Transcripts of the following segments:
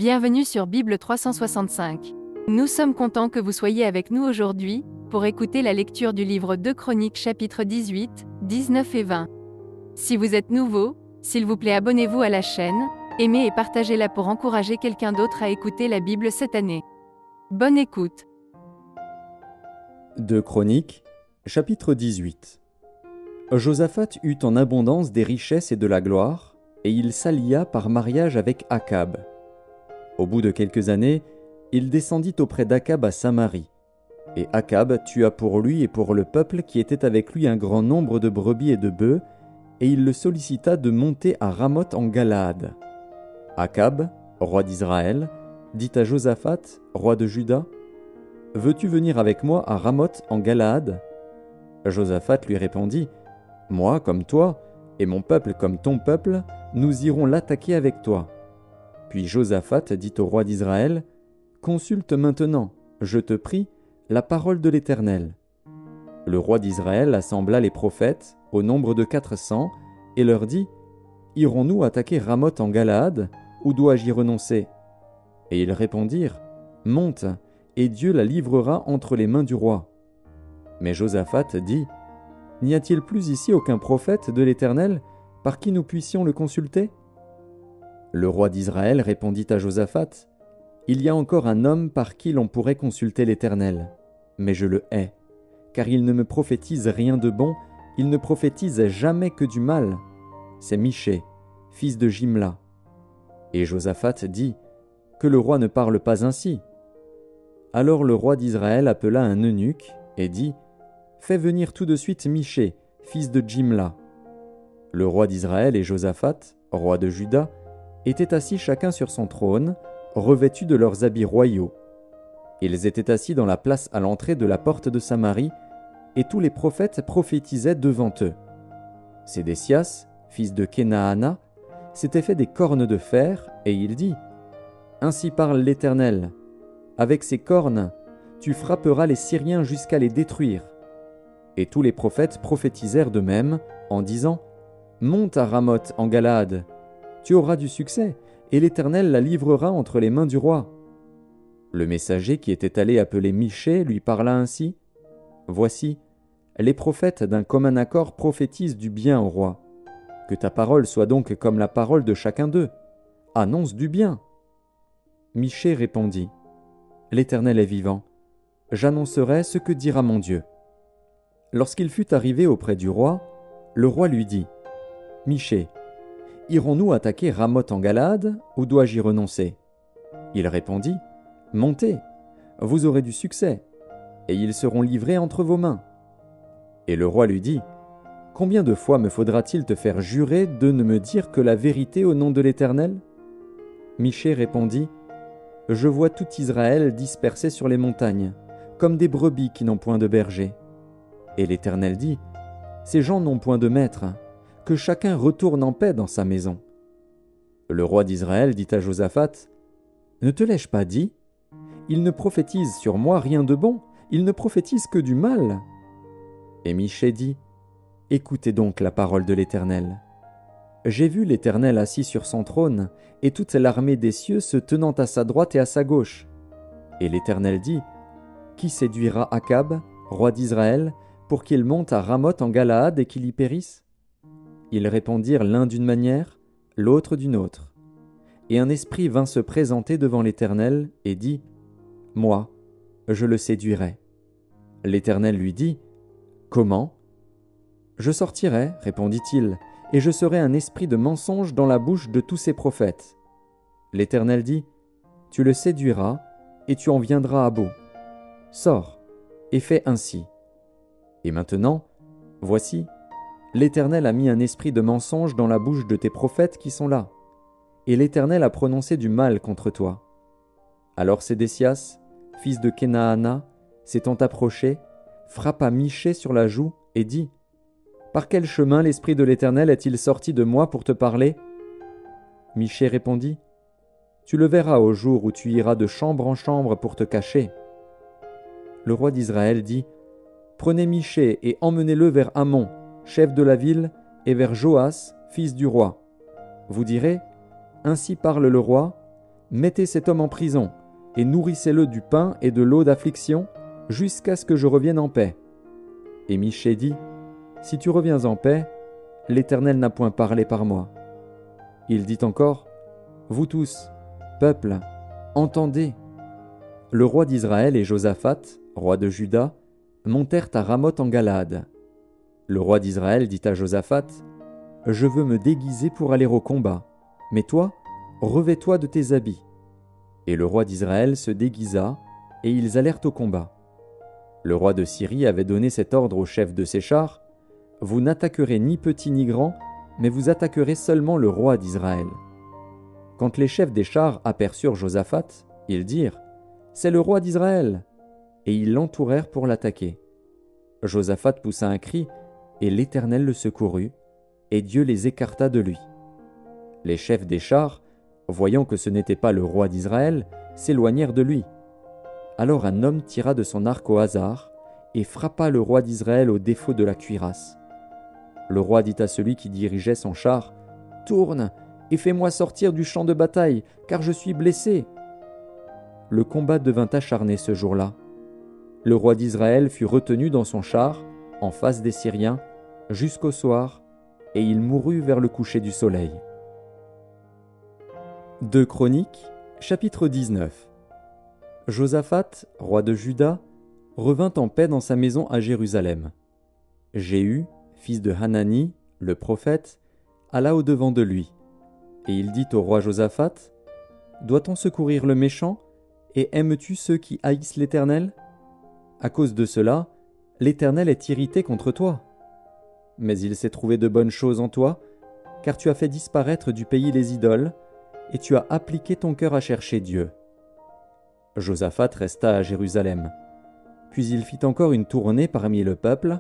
Bienvenue sur Bible 365. Nous sommes contents que vous soyez avec nous aujourd'hui, pour écouter la lecture du livre 2 Chroniques chapitres 18, 19 et 20. Si vous êtes nouveau, s'il vous plaît abonnez-vous à la chaîne, aimez et partagez-la pour encourager quelqu'un d'autre à écouter la Bible cette année. Bonne écoute. 2 Chroniques, chapitre 18. Josaphat eut en abondance des richesses et de la gloire, et il s'allia par mariage avec Akab. Au bout de quelques années, il descendit auprès d'Akab à Samarie. Et Akab tua pour lui et pour le peuple qui était avec lui un grand nombre de brebis et de bœufs, et il le sollicita de monter à Ramoth en Galaad. Akab, roi d'Israël, dit à Josaphat, roi de Juda, « Veux-tu venir avec moi à Ramoth en Galaad » Josaphat lui répondit, « Moi comme toi, et mon peuple comme ton peuple, nous irons l'attaquer avec toi. » Puis Josaphat dit au roi d'Israël, « Consulte maintenant, je te prie, la parole de l'Éternel. » Le roi d'Israël assembla les prophètes, au nombre de 400, et leur dit, « Irons-nous attaquer Ramoth en Galaad, ou dois-je y renoncer ?» Et ils répondirent, « Monte, et Dieu la livrera entre les mains du roi. » Mais Josaphat dit, « N'y a-t-il plus ici aucun prophète de l'Éternel par qui nous puissions le consulter ?» Le roi d'Israël répondit à Josaphat, « Il y a encore un homme par qui l'on pourrait consulter l'Éternel, mais je le hais, car il ne me prophétise rien de bon, il ne prophétise jamais que du mal. C'est Michée, fils de Jimla. » Et Josaphat dit, « Que le roi ne parle pas ainsi. » Alors le roi d'Israël appela un eunuque et dit, « Fais venir tout de suite Michée, fils de Jimla. » Le roi d'Israël et Josaphat, roi de Juda, étaient assis chacun sur son trône, revêtus de leurs habits royaux. Ils étaient assis dans la place à l'entrée de la porte de Samarie, et tous les prophètes prophétisaient devant eux. Sédécias, fils de Kenaana, s'était fait des cornes de fer, et il dit, « Ainsi parle l'Éternel, avec ces cornes, tu frapperas les Syriens jusqu'à les détruire. » Et tous les prophètes prophétisèrent de même, en disant, « Monte à Ramoth en Galaad, tu auras du succès, et l'Éternel la livrera entre les mains du roi. » Le messager qui était allé appeler Michée lui parla ainsi, « Voici, les prophètes d'un commun accord prophétisent du bien au roi. Que ta parole soit donc comme la parole de chacun d'eux. Annonce du bien. » Michée répondit, « L'Éternel est vivant, j'annoncerai ce que dira mon Dieu. » Lorsqu'il fut arrivé auprès du roi, le roi lui dit, « Michée, irons-nous attaquer Ramoth en Galaad, ou dois-je y renoncer ?» Il répondit, « Montez, vous aurez du succès, et ils seront livrés entre vos mains. » Et le roi lui dit, « Combien de fois me faudra-t-il te faire jurer de ne me dire que la vérité au nom de l'Éternel » Michée répondit, « Je vois tout Israël dispersé sur les montagnes, comme des brebis qui n'ont point de berger. » Et l'Éternel dit, « Ces gens n'ont point de maître, que chacun retourne en paix dans sa maison. » Le roi d'Israël dit à Josaphat, « Ne te l'ai-je pas dit ? Il ne prophétise sur moi rien de bon, il ne prophétise que du mal. » Et Michée dit, « Écoutez donc la parole de l'Éternel. J'ai vu l'Éternel assis sur son trône, et toute l'armée des cieux se tenant à sa droite et à sa gauche. » Et l'Éternel dit, « Qui séduira Akab, roi d'Israël, pour qu'il monte à Ramoth en Galaad et qu'il y périsse ?» Ils répondirent l'un d'une manière, l'autre d'une autre. Et un esprit vint se présenter devant l'Éternel et dit, « Moi, je le séduirai. » L'Éternel lui dit, « Comment ?»« Je sortirai, répondit-il, et je serai un esprit de mensonge dans la bouche de tous ces prophètes. » L'Éternel dit, « Tu le séduiras, et tu en viendras à bout. Sors, et fais ainsi. » Et maintenant, voici, l'Éternel a mis un esprit de mensonge dans la bouche de tes prophètes qui sont là, et l'Éternel a prononcé du mal contre toi. Alors Sédécias, fils de Kenaana, s'étant approché, frappa Michée sur la joue et dit, « Par quel chemin l'esprit de l'Éternel est-il sorti de moi pour te parler ?» Michée répondit, « Tu le verras au jour où tu iras de chambre en chambre pour te cacher. » Le roi d'Israël dit, « Prenez Michée et emmenez-le vers Amon, chef de la ville, et vers Joas, fils du roi. Vous direz, « Ainsi parle le roi, mettez cet homme en prison, et nourrissez-le du pain et de l'eau d'affliction, jusqu'à ce que je revienne en paix. » Et Michée dit, « Si tu reviens en paix, l'Éternel n'a point parlé par moi. » Il dit encore, « Vous tous, peuple, entendez. » Le roi d'Israël et Josaphat, roi de Juda, montèrent à Ramoth en Galade. Le roi d'Israël dit à Josaphat, « Je veux me déguiser pour aller au combat, mais toi, revêts-toi de tes habits. » Et le roi d'Israël se déguisa, et ils allèrent au combat. Le roi de Syrie avait donné cet ordre au chef de ses chars, « Vous n'attaquerez ni petit ni grand, mais vous attaquerez seulement le roi d'Israël. » Quand les chefs des chars aperçurent Josaphat, ils dirent, « C'est le roi d'Israël !» Et ils l'entourèrent pour l'attaquer. Josaphat poussa un cri, et l'Éternel le secourut, et Dieu les écarta de lui. Les chefs des chars, voyant que ce n'était pas le roi d'Israël, s'éloignèrent de lui. Alors un homme tira de son arc au hasard, et frappa le roi d'Israël au défaut de la cuirasse. Le roi dit à celui qui dirigeait son char, « Tourne, et fais-moi sortir du champ de bataille, car je suis blessé. » Le combat devint acharné ce jour-là. Le roi d'Israël fut retenu dans son char, en face des Syriens, jusqu'au soir, et il mourut vers le coucher du soleil. 2 Chroniques, chapitre 19. Josaphat, roi de Juda, revint en paix dans sa maison à Jérusalem. Jéhu, fils de Hanani, le prophète, alla au-devant de lui. Et il dit au roi Josaphat, « Doit-on secourir le méchant, et aimes-tu ceux qui haïssent l'Éternel ? À cause de cela, l'Éternel est irrité contre toi. Mais il s'est trouvé de bonnes choses en toi, car tu as fait disparaître du pays les idoles, et tu as appliqué ton cœur à chercher Dieu. » Josaphat resta à Jérusalem. Puis il fit encore une tournée parmi le peuple,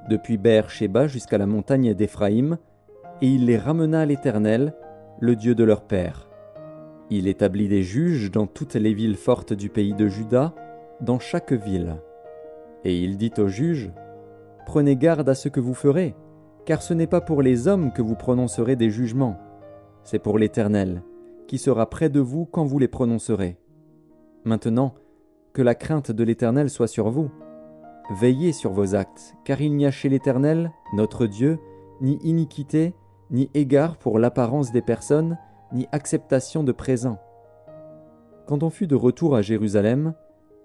depuis Beër-Shéba jusqu'à la montagne d'Éphraïm, et il les ramena à l'Éternel, le Dieu de leur père. Il établit des juges dans toutes les villes fortes du pays de Juda, dans chaque ville. Et il dit aux juges, « Prenez garde à ce que vous ferez, car ce n'est pas pour les hommes que vous prononcerez des jugements, c'est pour l'Éternel, qui sera près de vous quand vous les prononcerez. Maintenant, que la crainte de l'Éternel soit sur vous. Veillez sur vos actes, car il n'y a chez l'Éternel, notre Dieu, ni iniquité, ni égard pour l'apparence des personnes, ni acceptation de présents. » Quand on fut de retour à Jérusalem,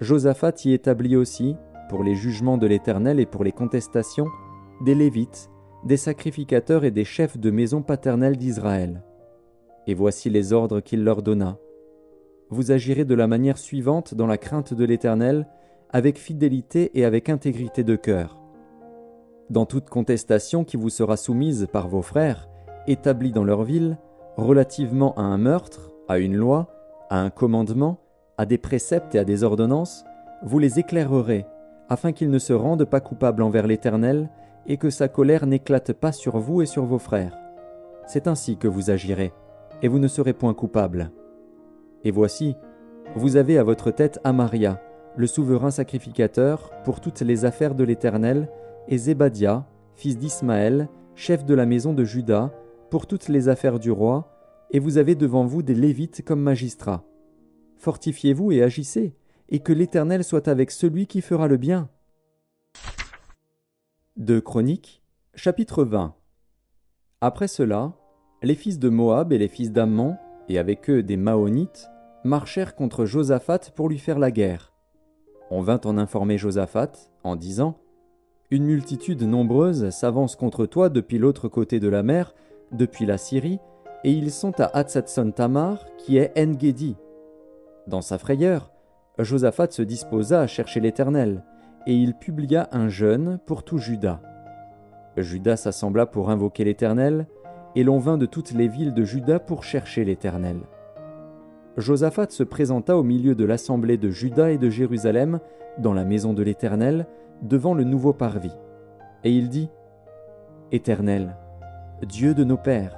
Josaphat y établit aussi, pour les jugements de l'Éternel et pour les contestations, des Lévites, des sacrificateurs et des chefs de maison paternelle d'Israël. Et voici les ordres qu'il leur donna. Vous agirez de la manière suivante dans la crainte de l'Éternel, avec fidélité et avec intégrité de cœur. Dans toute contestation qui vous sera soumise par vos frères, établis dans leur ville, relativement à un meurtre, à une loi, à un commandement, à des préceptes et à des ordonnances, vous les éclairerez, afin qu'ils ne se rendent pas coupables envers l'Éternel, et que sa colère n'éclate pas sur vous et sur vos frères. C'est ainsi que vous agirez, et vous ne serez point coupables. Et voici, vous avez à votre tête Amaria, le souverain sacrificateur, pour toutes les affaires de l'Éternel, et Zébadia, fils d'Ismaël, chef de la maison de Juda, pour toutes les affaires du roi, et vous avez devant vous des Lévites comme magistrats. Fortifiez-vous et agissez, et que l'Éternel soit avec celui qui fera le bien. 2 Chroniques, chapitre 20. Après cela, les fils de Moab et les fils d'Ammon, et avec eux des Maonites, marchèrent contre Josaphat pour lui faire la guerre. On vint en informer Josaphat, en disant, « Une multitude nombreuse s'avance contre toi depuis l'autre côté de la mer, depuis la Syrie, et ils sont à Hatzatson-Tamar, qui est En-Gedi. » Dans sa frayeur, Josaphat se disposa à chercher l'Éternel, et il publia un jeûne pour tout Juda. Juda s'assembla pour invoquer l'Éternel, et l'on vint de toutes les villes de Juda pour chercher l'Éternel. Josaphat se présenta au milieu de l'assemblée de Juda et de Jérusalem, dans la maison de l'Éternel, devant le nouveau parvis. Et il dit, « Éternel, Dieu de nos pères,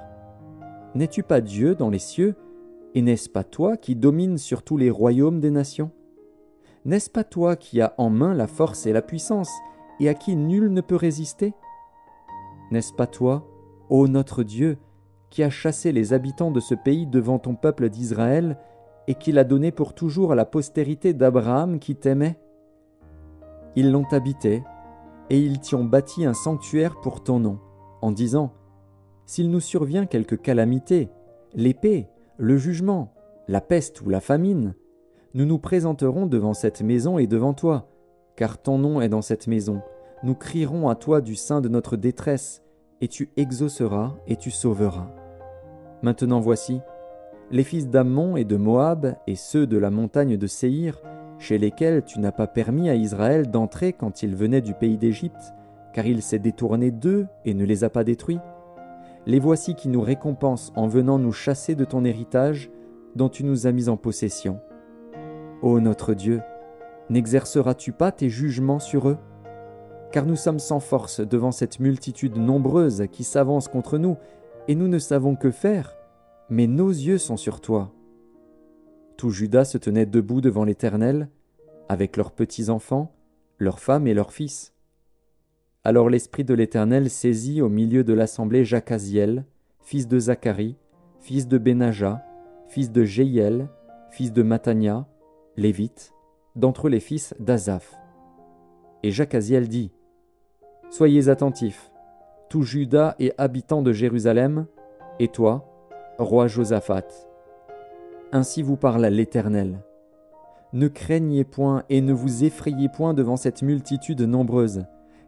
n'es-tu pas Dieu dans les cieux, et n'est-ce pas toi qui domines sur tous les royaumes des nations ? N'est-ce pas toi qui as en main la force et la puissance, et à qui nul ne peut résister ? N'est-ce pas toi, ô notre Dieu, qui as chassé les habitants de ce pays devant ton peuple d'Israël, et qu'il a donné pour toujours à la postérité d'Abraham qui t'aimait. Ils l'ont habité, et ils t'y ont bâti un sanctuaire pour ton nom, en disant, s'il nous survient quelque calamité, l'épée, le jugement, la peste ou la famine, nous nous présenterons devant cette maison et devant toi, car ton nom est dans cette maison. Nous crierons à toi du sein de notre détresse, et tu exauceras et tu sauveras. Maintenant voici, les fils d'Ammon et de Moab et ceux de la montagne de Séhir, chez lesquels tu n'as pas permis à Israël d'entrer quand il venait du pays d'Égypte, car il s'est détourné d'eux et ne les a pas détruits. Les voici qui nous récompensent en venant nous chasser de ton héritage, dont tu nous as mis en possession. Ô notre Dieu, n'exerceras-tu pas tes jugements sur eux ? Car nous sommes sans force devant cette multitude nombreuse qui s'avance contre nous, et nous ne savons que faire, mais nos yeux sont sur toi. Tout Juda se tenait debout devant l'Éternel, avec leurs petits-enfants, leurs femmes et leurs fils. Alors l'Esprit de l'Éternel saisit au milieu de l'assemblée Jacaziel, fils de Zacharie, fils de Benaja, fils de Jéhiel, fils de Mattania, lévite, d'entre les fils d'Asaph. Et Jacaziel dit, « Soyez attentifs, tout Juda et habitants de Jérusalem, et toi, roi Josaphat. Ainsi vous parle l'Éternel. Ne craignez point et ne vous effrayez point devant cette multitude nombreuse,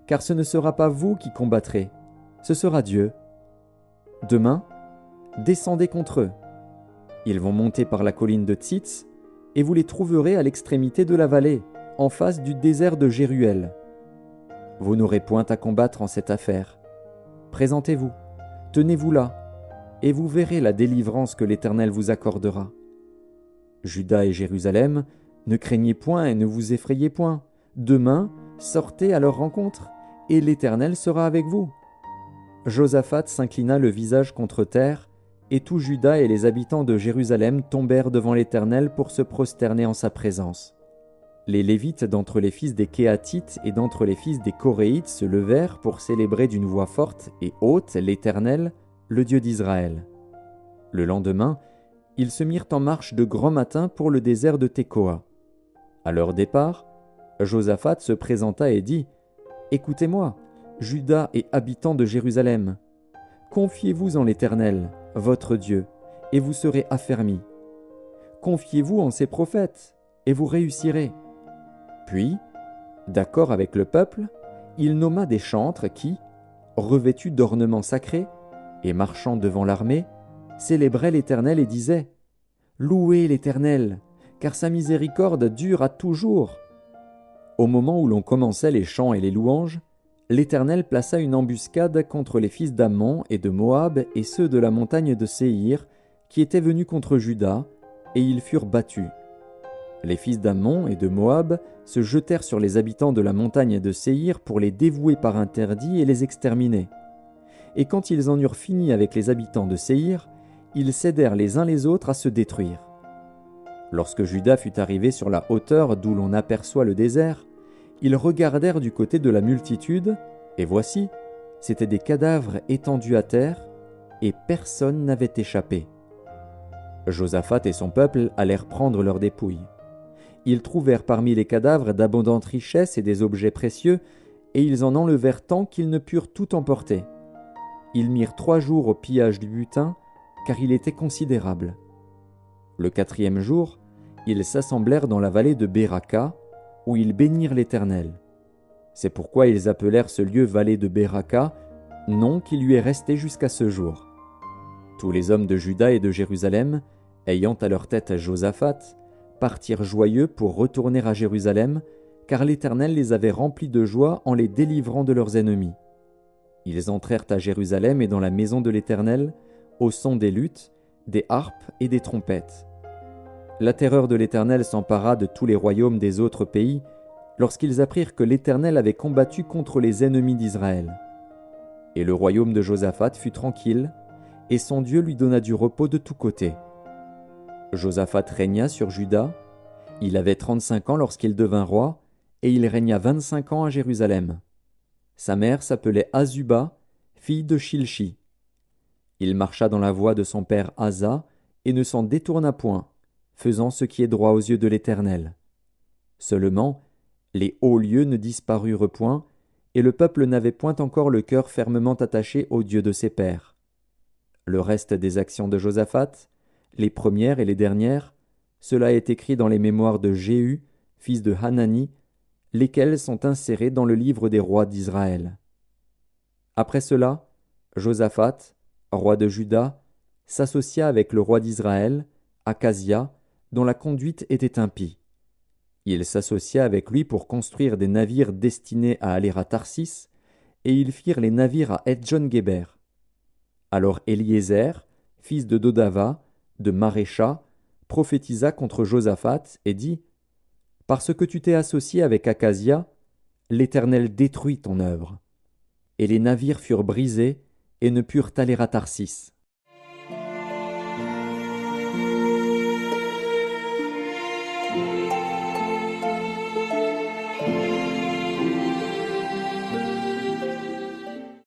car ce ne sera pas vous qui combattrez, ce sera Dieu. Demain, descendez contre eux. Ils vont monter par la colline de Tsitz, et vous les trouverez à l'extrémité de la vallée, en face du désert de Jéruel. Vous n'aurez point à combattre en cette affaire. Présentez-vous, tenez-vous là, et vous verrez la délivrance que l'Éternel vous accordera. Juda et Jérusalem, ne craignez point et ne vous effrayez point. Demain, sortez à leur rencontre, et l'Éternel sera avec vous. » Josaphat s'inclina le visage contre terre, et tout Juda et les habitants de Jérusalem tombèrent devant l'Éternel pour se prosterner en sa présence. Les Lévites d'entre les fils des Kéhathites et d'entre les fils des Coréites se levèrent pour célébrer d'une voix forte et haute l'Éternel, le Dieu d'Israël. Le lendemain, ils se mirent en marche de grand matin pour le désert de Tekoa. À leur départ, Josaphat se présenta et dit, « Écoutez-moi, Juda et habitants de Jérusalem, confiez-vous en l'Éternel, votre Dieu, et vous serez affermis. Confiez-vous en ses prophètes, et vous réussirez. » Puis, d'accord avec le peuple, il nomma des chantres qui, revêtus d'ornements sacrés et marchant devant l'armée, célébraient l'Éternel et disaient « Louez l'Éternel, car sa miséricorde dure à toujours. » Au moment où l'on commençait les chants et les louanges, l'Éternel plaça une embuscade contre les fils d'Ammon et de Moab et ceux de la montagne de Séhir, qui étaient venus contre Juda, et ils furent battus. Les fils d'Ammon et de Moab se jetèrent sur les habitants de la montagne de Séhir pour les dévouer par interdit et les exterminer. Et quand ils en eurent fini avec les habitants de Séhir, ils cédèrent les uns les autres à se détruire. Lorsque Juda fut arrivé sur la hauteur d'où l'on aperçoit le désert, ils regardèrent du côté de la multitude, et voici, c'étaient des cadavres étendus à terre, et personne n'avait échappé. Josaphat et son peuple allèrent prendre leurs dépouilles. Ils trouvèrent parmi les cadavres d'abondantes richesses et des objets précieux, et ils en enlevèrent tant qu'ils ne purent tout emporter. Ils mirent 3 jours au pillage du butin, car il était considérable. Le 4e jour, ils s'assemblèrent dans la vallée de Béraka, où ils bénirent l'Éternel. C'est pourquoi ils appelèrent ce lieu vallée de Béraka, nom qui lui est resté jusqu'à ce jour. Tous les hommes de Juda et de Jérusalem, ayant à leur tête Josaphat, partirent joyeux pour retourner à Jérusalem, car l'Éternel les avait remplis de joie en les délivrant de leurs ennemis. Ils entrèrent à Jérusalem et dans la maison de l'Éternel, au son des luttes, des harpes et des trompettes. La terreur de l'Éternel s'empara de tous les royaumes des autres pays, lorsqu'ils apprirent que l'Éternel avait combattu contre les ennemis d'Israël. Et le royaume de Josaphat fut tranquille, et son Dieu lui donna du repos de tous côtés. Josaphat régna sur Juda. Il avait 35 ans lorsqu'il devint roi, et il régna 25 ans à Jérusalem. Sa mère s'appelait Azuba, fille de Shilchi. Il marcha dans la voie de son père Asa, et ne s'en détourna point, faisant ce qui est droit aux yeux de l'Éternel. Seulement, les hauts lieux ne disparurent point, et le peuple n'avait point encore le cœur fermement attaché au Dieu de ses pères. Le reste des actions de Josaphat, les premières et les dernières, cela est écrit dans les mémoires de Jéhu, fils de Hanani, lesquels sont insérés dans le livre des rois d'Israël. Après cela, Josaphat, roi de Juda, s'associa avec le roi d'Israël, Akazia, dont la conduite était impie. Il s'associa avec lui pour construire des navires destinés à aller à Tarsis, et ils firent les navires à Etjon-Géber. Alors Éliézer, fils de Dodava, de Marécha, prophétisa contre Josaphat et dit : « Parce que tu t'es associé avec Akazia, l'Éternel détruit ton œuvre. » Et les navires furent brisés et ne purent aller à Tarsis.